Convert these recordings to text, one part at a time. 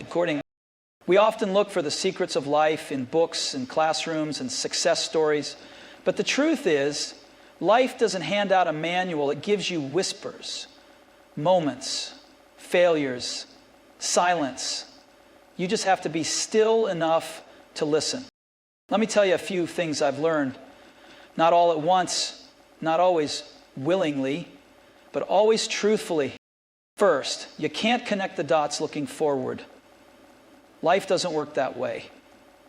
According, we often look for the secrets of life in books and classrooms and success stories. But the truth is, life doesn't hand out a manual. It gives you whispers, moments, failures, silence. You just have to be still enough to listen. Let me tell you a few things I've learned. Not all at once, not always willingly, but always truthfully. First, you can't connect the dots looking forward. Life doesn't work that way.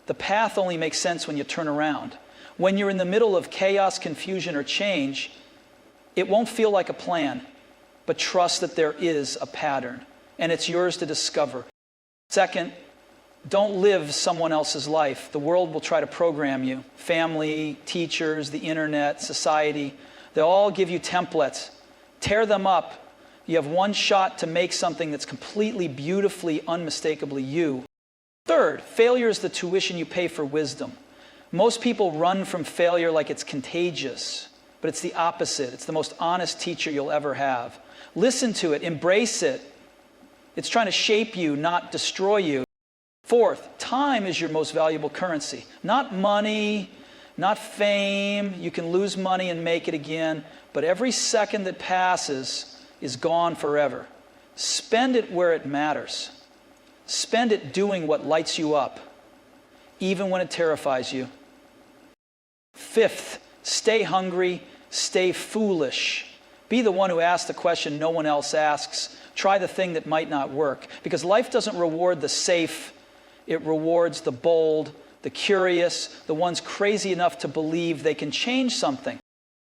The path only makes sense when you turn around. When you're in the middle of chaos, confusion, or change, it won't feel like a plan, but trust that there is a pattern, and it's yours to discover. Second, don't live someone else's life. The world will try to program you. Family, teachers, the internet, society, they'll all give you templates. Tear them up. You have one shot to make something that's completely, beautifully, unmistakably you. Third, failure is the tuition you pay for wisdom. Most people run from failure like it's contagious, but it's the opposite. It's the most honest teacher you'll ever have. Listen to it, embrace it. It's trying to shape you, not destroy you. Fourth, time is your most valuable currency. Not money, not fame. You can lose money and make it again, but every second that passes is gone forever. Spend it where it matters. Spend it doing what lights you up, even when it terrifies you. Fifth, stay hungry, stay foolish. Be the one who asks the question no one else asks. Try the thing that might not work. Because life doesn't reward the safe. It rewards the bold, the curious, the ones crazy enough to believe they can change something.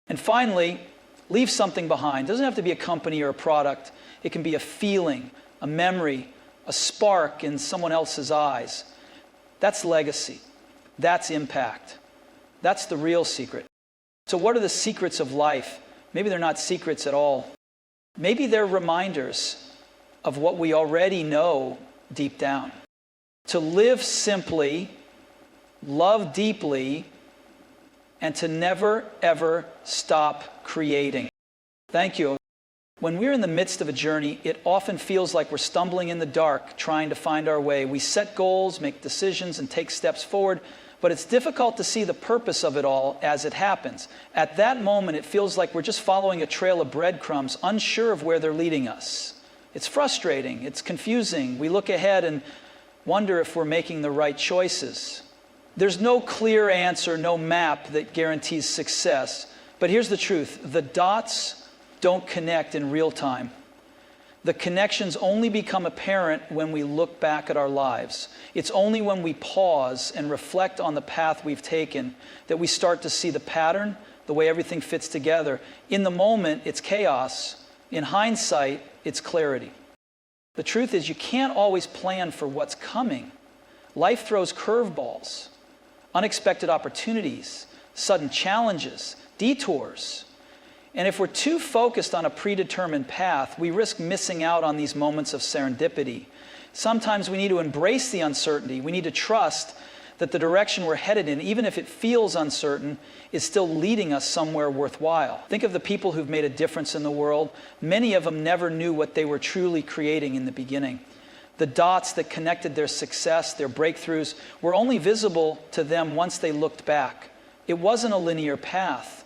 And finally, leave something behind. It doesn't have to be a company or a product. It can be a feeling, a memory, a spark in someone else's eyes. That's legacy. That's impact. That's the real secret. So what are the secrets of life? Maybe they're not secrets at all. Maybe they're reminders of what we already know deep down. To live simply, love deeply, and to never, ever stop creating. Thank you. When we're in the midst of a journey, it often feels like we're stumbling in the dark, trying to find our way. We set goals, make decisions, and take steps forward, but it's difficult to see the purpose of it all as it happens. At that moment, it feels like we're just following a trail of breadcrumbs, unsure of where they're leading us. It's frustrating, it's confusing. We look ahead and wonder if we're making the right choices. There's no clear answer, no map that guarantees success. But here's the truth. The dots don't connect in real time. The connections only become apparent when we look back at our lives. It's only when we pause and reflect on the path we've taken that we start to see the pattern, the way everything fits together. In the moment, it's chaos. In hindsight, it's clarity. The truth is, you can't always plan for what's coming. Life throws curveballs, unexpected opportunities, sudden challenges, detours. And if we're too focused on a predetermined path, we risk missing out on these moments of serendipity. Sometimes we need to embrace the uncertainty. We need to trust that the direction we're headed in, even if it feels uncertain, is still leading us somewhere worthwhile. Think of the people who've made a difference in the world. Many of them never knew what they were truly creating in the beginning. The dots that connected their success, their breakthroughs, were only visible to them once they looked back. It wasn't a linear path.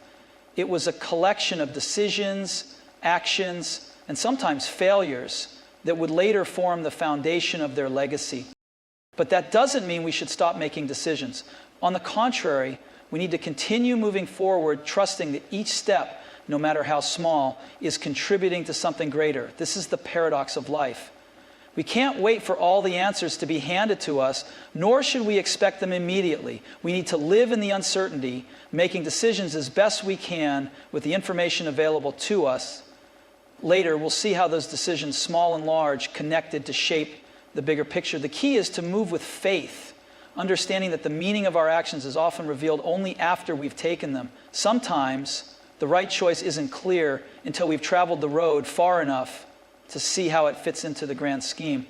It was a collection of decisions, actions, and sometimes failures that would later form the foundation of their legacy. But that doesn't mean we should stop making decisions. On the contrary, we need to continue moving forward, trusting that each step, no matter how small, is contributing to something greater. This is the paradox of life. We can't wait for all the answers to be handed to us, nor should we expect them immediately. We need to live in the uncertainty, making decisions as best we can with the information available to us. Later, we'll see how those decisions, small and large, connected to shape the bigger picture. The key is to move with faith, understanding that the meaning of our actions is often revealed only after we've taken them. Sometimes the right choice isn't clear until we've traveled the road far enough to see how it fits into the grand scheme.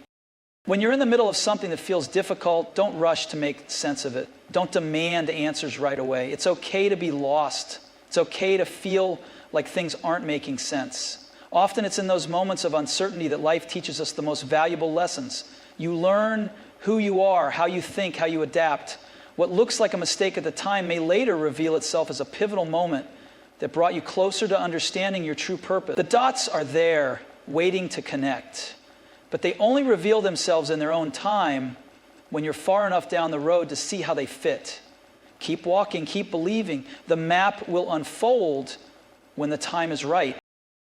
When you're in the middle of something that feels difficult, don't rush to make sense of it. Don't demand answers right away. It's okay to be lost. It's okay to feel like things aren't making sense. Often it's in those moments of uncertainty that life teaches us the most valuable lessons. You learn who you are, how you think, how you adapt. What looks like a mistake at the time may later reveal itself as a pivotal moment that brought you closer to understanding your true purpose. The dots are there, waiting to connect, but they only reveal themselves in their own time when you're far enough down the road to see how they fit. Keep walking, keep believing. The map will unfold when the time is right.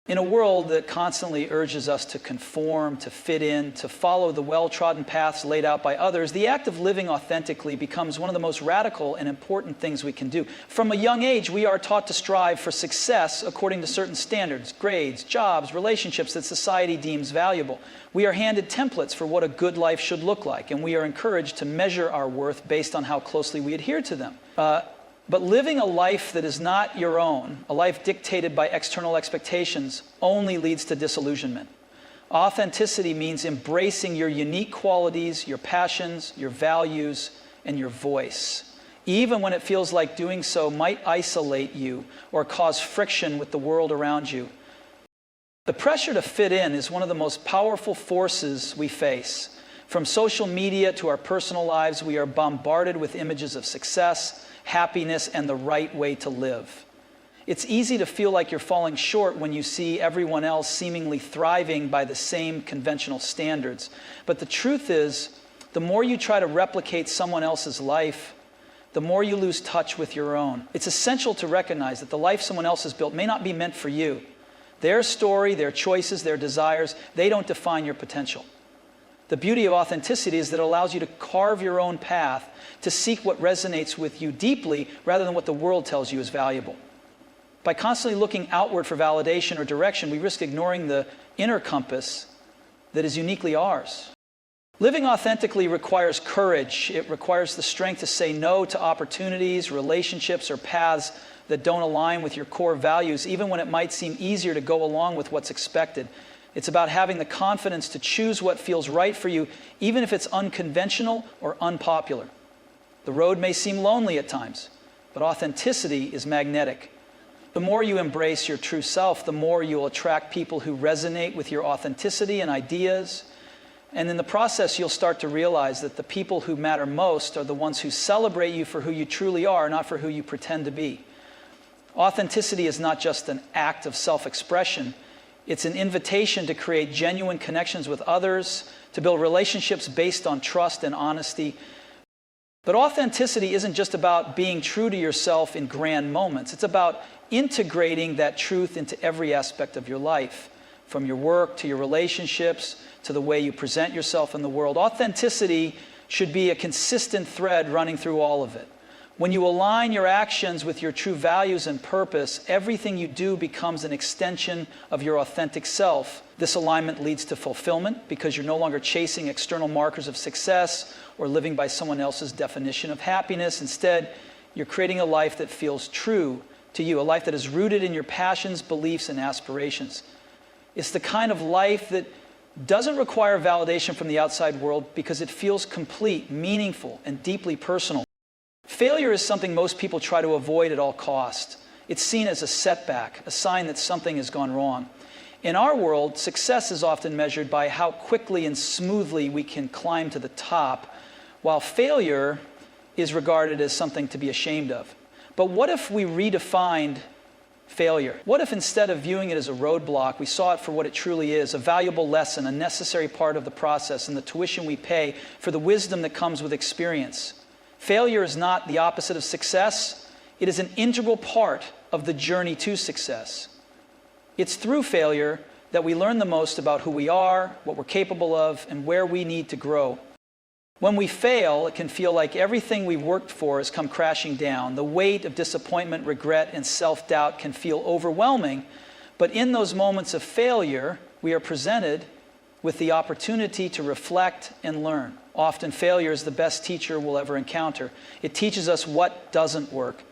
In a world that constantly urges us to conform, to fit in, to follow the well-trodden paths laid out by others, the act of living authentically becomes one of the most radical and important things we can do. From a young age, we are taught to strive for success according to certain standards, grades, jobs, relationships that society deems valuable. We are handed templates for what a good life should look like, and we are encouraged to measure our worth based on how closely we adhere to them. But living a life that is not your own, a life dictated by external expectations, only leads to disillusionment. Authenticity means embracing your unique qualities, your passions, your values, and your voice, even when it feels like doing so might isolate you or cause friction with the world around you. The pressure to fit in is one of the most powerful forces we face. From social media to our personal lives, we are bombarded with images of success, happiness, and the right way to live. It's easy to feel like you're falling short when you see everyone else seemingly thriving by the same conventional standards. But the truth is, the more you try to replicate someone else's life, the more you lose touch with your own. It's essential to recognize that the life someone else has built may not be meant for you. Their story, their choices, their desires, they don't define your potential. The beauty of authenticity is that it allows you to carve your own path, to seek what resonates with you deeply rather than what the world tells you is valuable. By constantly looking outward for validation or direction, we risk ignoring the inner compass that is uniquely ours. Living authentically requires courage. It requires the strength to say no to opportunities, relationships, or paths that don't align with your core values, even when it might seem easier to go along with what's expected. It's about having the confidence to choose what feels right for you, even if it's unconventional or unpopular. The road may seem lonely at times, but authenticity is magnetic. The more you embrace your true self, the more you'll attract people who resonate with your authenticity and ideas. And in the process, you'll start to realize that the people who matter most are the ones who celebrate you for who you truly are, not for who you pretend to be. Authenticity is not just an act of self-expression. It's an invitation to create genuine connections with others, to build relationships based on trust and honesty. But authenticity isn't just about being true to yourself in grand moments. It's about integrating that truth into every aspect of your life, from your work to your relationships to the way you present yourself in the world. Authenticity should be a consistent thread running through all of it. When you align your actions with your true values and purpose, everything you do becomes an extension of your authentic self. This alignment leads to fulfillment because you're no longer chasing external markers of success or living by someone else's definition of happiness. Instead, you're creating a life that feels true to you, a life that is rooted in your passions, beliefs, and aspirations. It's the kind of life that doesn't require validation from the outside world because it feels complete, meaningful, and deeply personal. Failure is something most people try to avoid at all costs. It's seen as a setback, a sign that something has gone wrong. In our world, success is often measured by how quickly and smoothly we can climb to the top, while failure is regarded as something to be ashamed of. But what if we redefined failure? What if instead of viewing it as a roadblock, we saw it for what it truly is, a valuable lesson, a necessary part of the process, and the tuition we pay for the wisdom that comes with experience? Failure is not the opposite of success. It is an integral part of the journey to success. It's through failure that we learn the most about who we are, what we're capable of, and where we need to grow. When we fail, it can feel like everything we worked for has come crashing down. The weight of disappointment, regret, and self-doubt can feel overwhelming. But in those moments of failure, we are presented with the opportunity to reflect and learn. Often failure is the best teacher we'll ever encounter. It teaches us what doesn't work,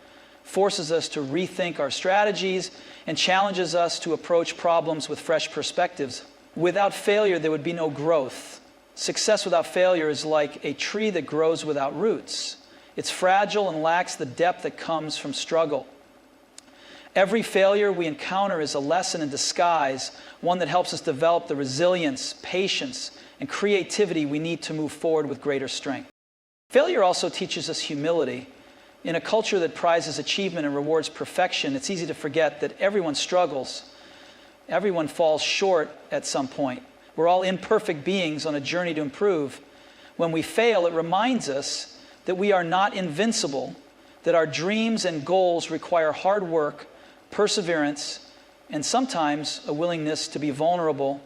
forces us to rethink our strategies, and challenges us to approach problems with fresh perspectives. Without failure, there would be no growth. Success without failure is like a tree that grows without roots. It's fragile and lacks the depth that comes from struggle. Every failure we encounter is a lesson in disguise, one that helps us develop the resilience, patience, and creativity we need to move forward with greater strength. Failure also teaches us humility. In a culture that prizes achievement and rewards perfection, it's easy to forget that everyone struggles. Everyone falls short at some point. We're all imperfect beings on a journey to improve. When we fail, it reminds us that we are not invincible, that our dreams and goals require hard work, perseverance, and sometimes a willingness to be vulnerable.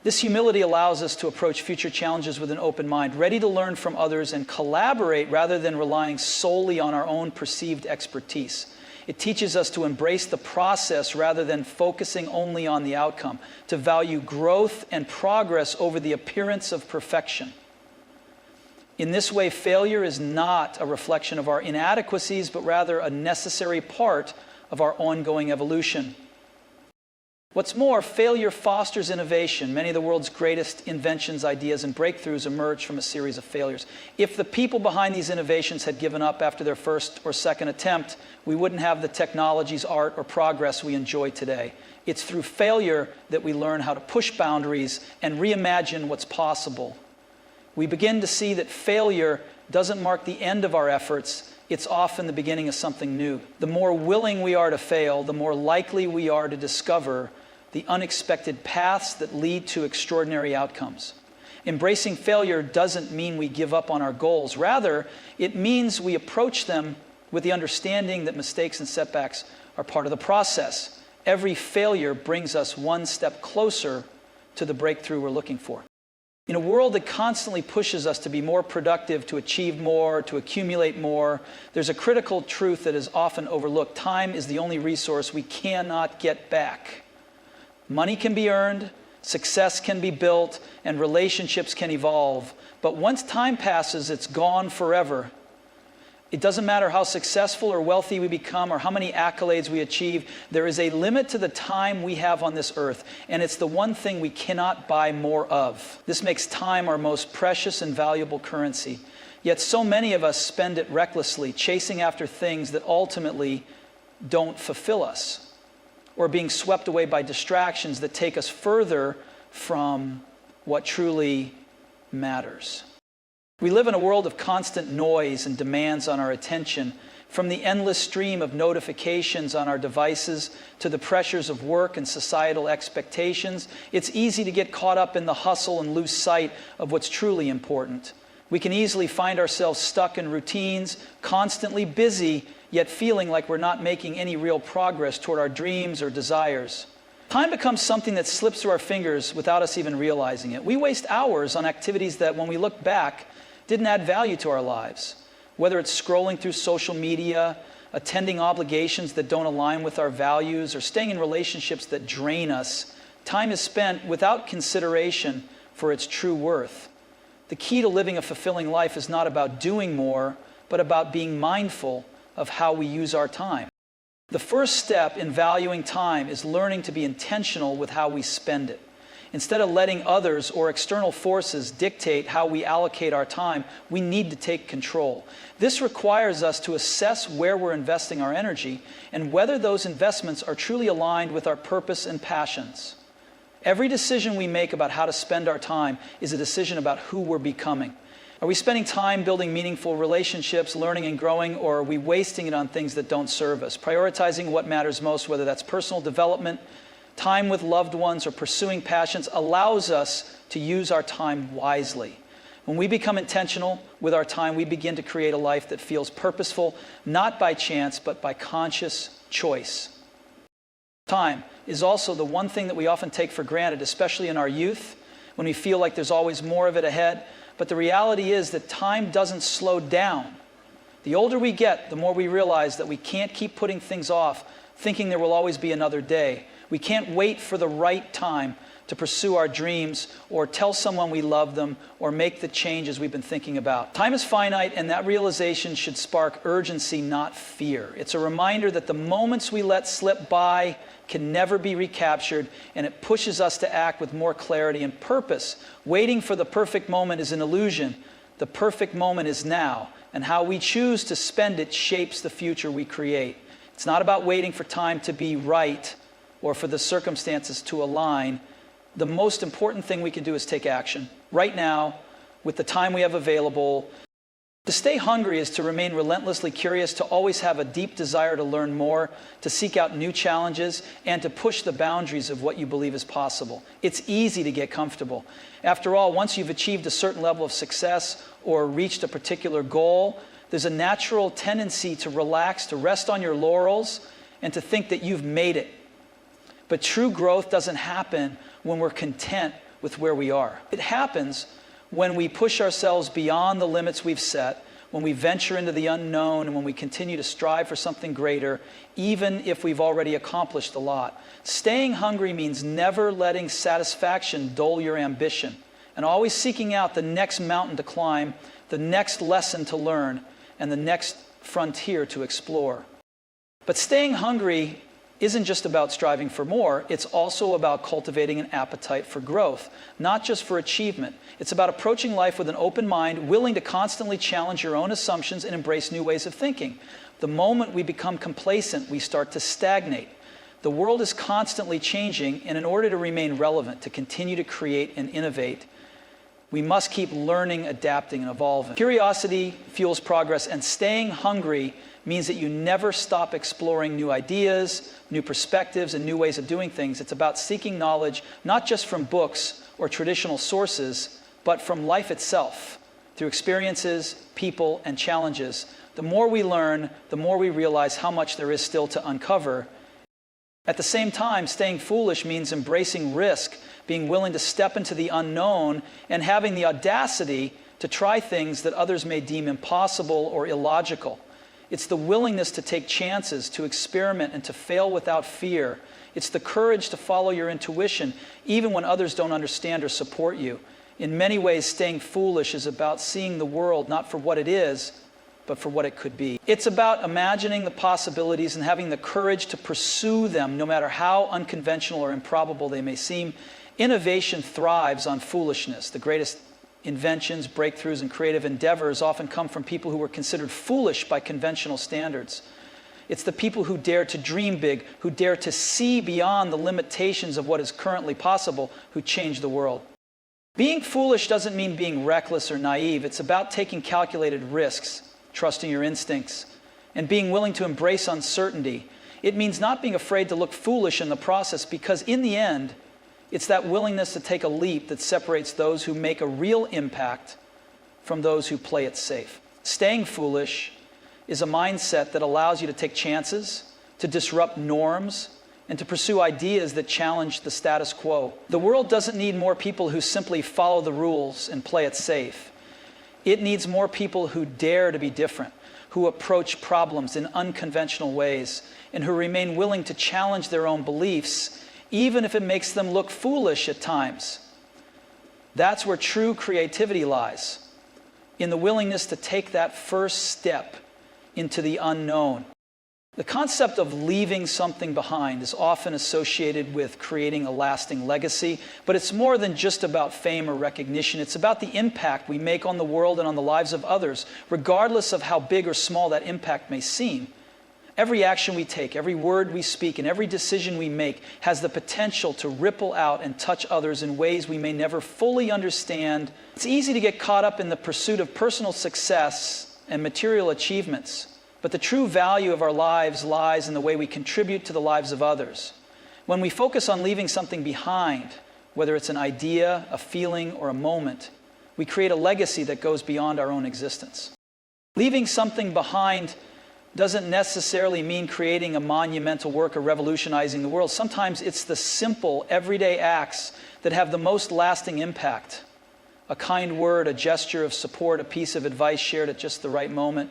This humility allows us to approach future challenges with an open mind, ready to learn from others and collaborate rather than relying solely on our own perceived expertise. It teaches us to embrace the process rather than focusing only on the outcome, to value growth and progress over the appearance of perfection. In this way, failure is not a reflection of our inadequacies, but rather a necessary part of our ongoing evolution. What's more, failure fosters innovation. Many of the world's greatest inventions, ideas, and breakthroughs emerge from a series of failures. If the people behind these innovations had given up after their first or second attempt, we wouldn't have the technologies, art, or progress we enjoy today. It's through failure that we learn how to push boundaries and reimagine what's possible. We begin to see that failure doesn't mark the end of our efforts. It's often the beginning of something new. The more willing we are to fail, the more likely we are to discover the unexpected paths that lead to extraordinary outcomes. Embracing failure doesn't mean we give up on our goals. Rather, it means we approach them with the understanding that mistakes and setbacks are part of the process. Every failure brings us one step closer to the breakthrough we're looking for. In a world that constantly pushes us to be more productive, to achieve more, to accumulate more, there's a critical truth that is often overlooked. Time is the only resource we cannot get back. Money can be earned, success can be built, and relationships can evolve. But once time passes, it's gone forever. It doesn't matter how successful or wealthy we become or how many accolades we achieve. There is a limit to the time we have on this earth, and it's the one thing we cannot buy more of. This makes time our most precious and valuable currency. Yet so many of us spend it recklessly, chasing after things that ultimately don't fulfill us, or being swept away by distractions that take us further from what truly matters. We live in a world of constant noise and demands on our attention, from the endless stream of notifications on our devices to the pressures of work and societal expectations. It's easy to get caught up in the hustle and lose sight of what's truly important. We can easily find ourselves stuck in routines, constantly busy, yet feeling like we're not making any real progress toward our dreams or desires. Time becomes something that slips through our fingers without us even realizing it. We waste hours on activities that, when we look back, didn't add value to our lives. Whether it's scrolling through social media, attending obligations that don't align with our values, or staying in relationships that drain us, time is spent without consideration for its true worth. The key to living a fulfilling life is not about doing more, but about being mindful of how we use our time. The first step in valuing time is learning to be intentional with how we spend it. Instead of letting others or external forces dictate how we allocate our time, we need to take control. This requires us to assess where we're investing our energy and whether those investments are truly aligned with our purpose and passions. Every decision we make about how to spend our time is a decision about who we're becoming. Are we spending time building meaningful relationships, learning and growing, or are we wasting it on things that don't serve us? Prioritizing what matters most, whether that's personal development, time with loved ones, or pursuing passions, allows us to use our time wisely. When we become intentional with our time, we begin to create a life that feels purposeful, not by chance, but by conscious choice. Time is also the one thing that we often take for granted, especially in our youth, when we feel like there's always more of it ahead. But the reality is that time doesn't slow down. The older we get, the more we realize that we can't keep putting things off, thinking there will always be another day. We can't wait for the right time to pursue our dreams or tell someone we love them or make the changes we've been thinking about. Time is finite, and that realization should spark urgency, not fear. It's a reminder that the moments we let slip by can never be recaptured, and it pushes us to act with more clarity and purpose. Waiting for the perfect moment is an illusion. The perfect moment is now, and how we choose to spend it shapes the future we create. It's not about waiting for time to be right or for the circumstances to align. The most important thing we can do is take action. right now, with the time we have available. To stay hungry is to remain relentlessly curious, to always have a deep desire to learn more, to seek out new challenges, and to push the boundaries of what you believe is possible. It's easy to get comfortable. After all, once you've achieved a certain level of success or reached a particular goal, there's a natural tendency to relax, to rest on your laurels, and to think that you've made it. But true growth doesn't happen when we're content with where we are. It happens when we push ourselves beyond the limits we've set, when we venture into the unknown, and when we continue to strive for something greater, even if we've already accomplished a lot. Staying hungry means never letting satisfaction dull your ambition, and always seeking out the next mountain to climb, the next lesson to learn, and the next frontier to explore. But staying hungry isn't just about striving for more, it's also about cultivating an appetite for growth, not just for achievement. It's about approaching life with an open mind, willing to constantly challenge your own assumptions and embrace new ways of thinking. The moment we become complacent, we start to stagnate. The world is constantly changing, and in order to remain relevant, to continue to create and innovate, we must keep learning, adapting, and evolving. Curiosity fuels progress, and staying hungry means that you never stop exploring new ideas, new perspectives, and new ways of doing things. It's about seeking knowledge, not just from books or traditional sources, but from life itself, through experiences, people, and challenges. The more we learn, the more we realize how much there is still to uncover. At the same time, staying foolish means embracing risk, being willing to step into the unknown, and having the audacity to try things that others may deem impossible or illogical. It's the willingness to take chances, to experiment, and to fail without fear. It's the courage to follow your intuition, even when others don't understand or support you. In many ways, staying foolish is about seeing the world not for what it is, but for what it could be. It's about imagining the possibilities and having the courage to pursue them, no matter how unconventional or improbable they may seem. Innovation thrives on foolishness. The greatest inventions, breakthroughs, and creative endeavors often come from people who were considered foolish by conventional standards. It's the people who dare to dream big, who dare to see beyond the limitations of what is currently possible, who change the world. Being foolish doesn't mean being reckless or naive. It's about taking calculated risks, trusting your instincts, and being willing to embrace uncertainty. It means not being afraid to look foolish in the process, because in the end, it's that willingness to take a leap that separates those who make a real impact from those who play it safe. Staying foolish is a mindset that allows you to take chances, to disrupt norms, and to pursue ideas that challenge the status quo. The world doesn't need more people who simply follow the rules and play it safe. It needs more people who dare to be different, who approach problems in unconventional ways, and who remain willing to challenge their own beliefs, even if it makes them look foolish at times. That's where true creativity lies, in the willingness to take that first step into the unknown. The concept of leaving something behind is often associated with creating a lasting legacy, but it's more than just about fame or recognition. It's about the impact we make on the world and on the lives of others, regardless of how big or small that impact may seem. Every action we take, every word we speak, and every decision we make has the potential to ripple out and touch others in ways we may never fully understand. It's easy to get caught up in the pursuit of personal success and material achievements, but the true value of our lives lies in the way we contribute to the lives of others. When we focus on leaving something behind, whether it's an idea, a feeling, or a moment, we create a legacy that goes beyond our own existence. Leaving something behind doesn't necessarily mean creating a monumental work or revolutionizing the world. Sometimes it's the simple, everyday acts that have the most lasting impact. A kind word, a gesture of support, a piece of advice shared at just the right moment.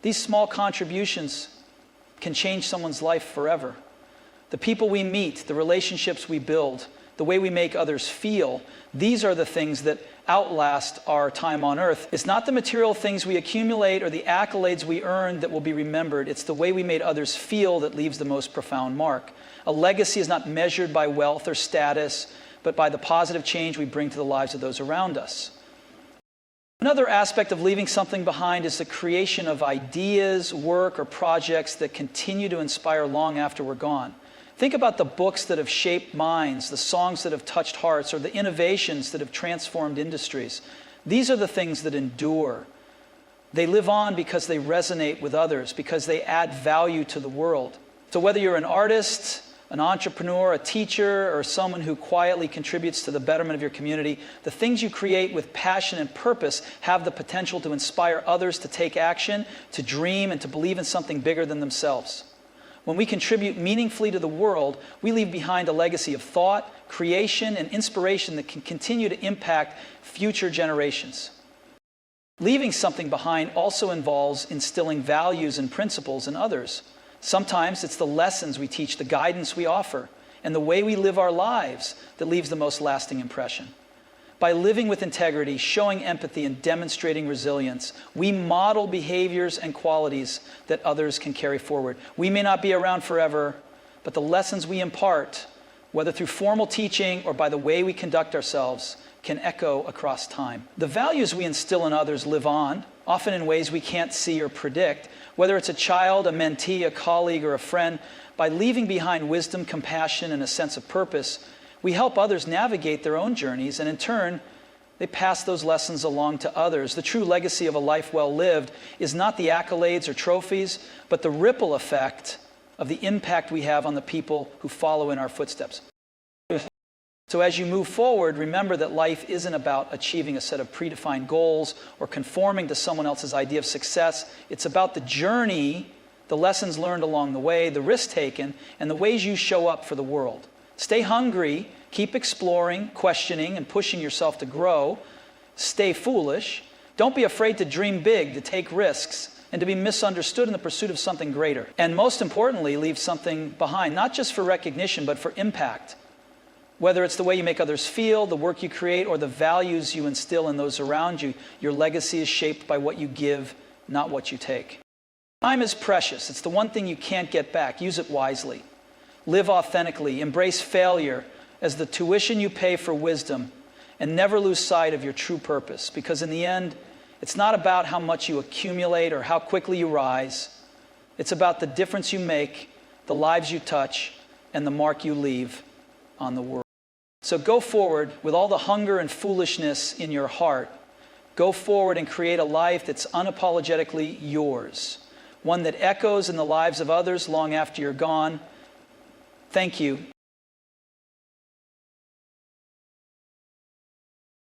These small contributions can change someone's life forever. The people we meet, the relationships we build, the way we make others feel, these are the things that outlast our time on earth. It's not the material things we accumulate or the accolades we earn that will be remembered. It's the way we made others feel that leaves the most profound mark. A legacy is not measured by wealth or status, but by the positive change we bring to the lives of those around us. Another aspect of leaving something behind is the creation of ideas, work, or projects that continue to inspire long after we're gone. Think about the books that have shaped minds, the songs that have touched hearts, or the innovations that have transformed industries. These are the things that endure. They live on because they resonate with others, because they add value to the world. So whether you're an artist, an entrepreneur, a teacher, or someone who quietly contributes to the betterment of your community, the things you create with passion and purpose have the potential to inspire others to take action, to dream, and to believe in something bigger than themselves. When we contribute meaningfully to the world, we leave behind a legacy of thought, creation, and inspiration that can continue to impact future generations. Leaving something behind also involves instilling values and principles in others. Sometimes it's the lessons we teach, the guidance we offer, and the way we live our lives that leaves the most lasting impression. By living with integrity, showing empathy, and demonstrating resilience, we model behaviors and qualities that others can carry forward. We may not be around forever, but the lessons we impart, whether through formal teaching or by the way we conduct ourselves, can echo across time. The values we instill in others live on, often in ways we can't see or predict, whether it's a child, a mentee, a colleague, or a friend. By leaving behind wisdom, compassion, and a sense of purpose, we help others navigate their own journeys, and in turn, they pass those lessons along to others. The true legacy of a life well lived is not the accolades or trophies, but the ripple effect of the impact we have on the people who follow in our footsteps. So as you move forward, remember that life isn't about achieving a set of predefined goals or conforming to someone else's idea of success. It's about the journey, the lessons learned along the way, the risks taken, and the ways you show up for the world. Stay hungry, keep exploring, questioning, and pushing yourself to grow. Stay foolish. Don't be afraid to dream big, to take risks, and to be misunderstood in the pursuit of something greater. And most importantly, leave something behind, not just for recognition, but for impact. Whether it's the way you make others feel, the work you create, or the values you instill in those around you, your legacy is shaped by what you give, not what you take. Time is precious. It's the one thing you can't get back. Use it wisely. Live authentically. Embrace failure as the tuition you pay for wisdom, and never lose sight of your true purpose, because in the end, it's not about how much you accumulate or how quickly you rise. It's about the difference you make, the lives you touch, and the mark you leave on the world. So go forward with all the hunger and foolishness in your heart. Go forward and create a life that's unapologetically yours, one that echoes in the lives of others long after you're gone. Thank you